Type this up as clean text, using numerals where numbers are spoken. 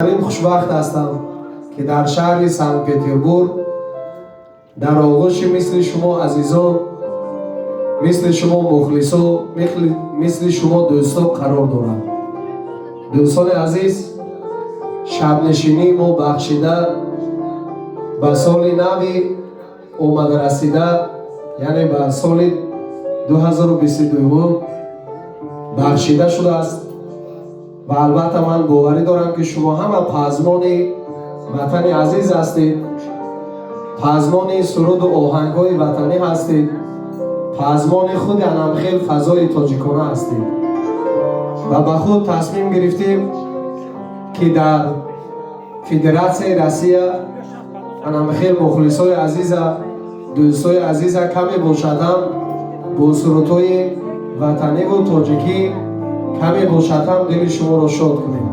من خوشبخت هستم که در شهر سنت پترزبورگ در آغوش مثل شما عزیزان، مثل شما مخلصان، مثل شما دوستان قرار دارم. دوستان عزیز، شب نشینی ما بخشیده به سال نوی آمده رسیده، یعنی به سال 2022 بخشیده شده است. و البته من باوری دارم که شما همه پزمان وطن عزیز هستید، پزمان سرود و آهنگ‌های وطنی هستید، پزمان خود انمخیل فضای تاجیکانه هستید و به خود تصمیم گرفتیم که در فدراسیون روسیه انمخیل مخلصای عزیز، دوستای عزیز کمی باشد هم با سرودهای وطنی و تاجیکی کمی باشد هم دل شما را شاد کنیم.